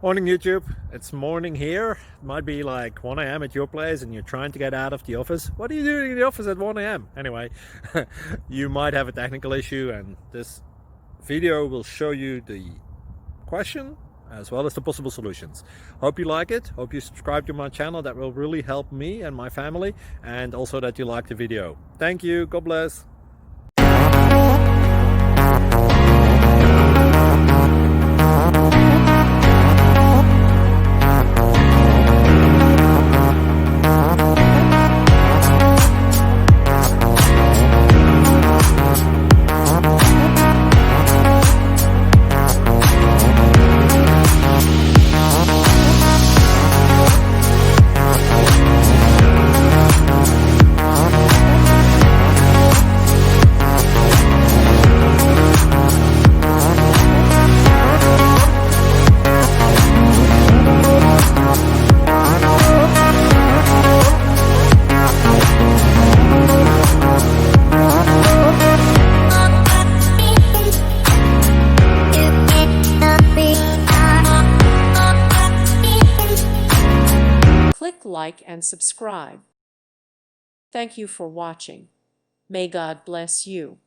Morning YouTube, it's morning here. It might be like 1 a.m. at your place and you're trying to get out of the office. What are you doing in the office at 1 a.m.? Anyway, you might have a technical issue and this video will show you the question as well as the possible solutions. Hope you like it, hope you subscribe to my channel. That will really help me and my family, and also that you like the video. Thank you, God bless. Click like and subscribe. Thank you for watching. May God bless you.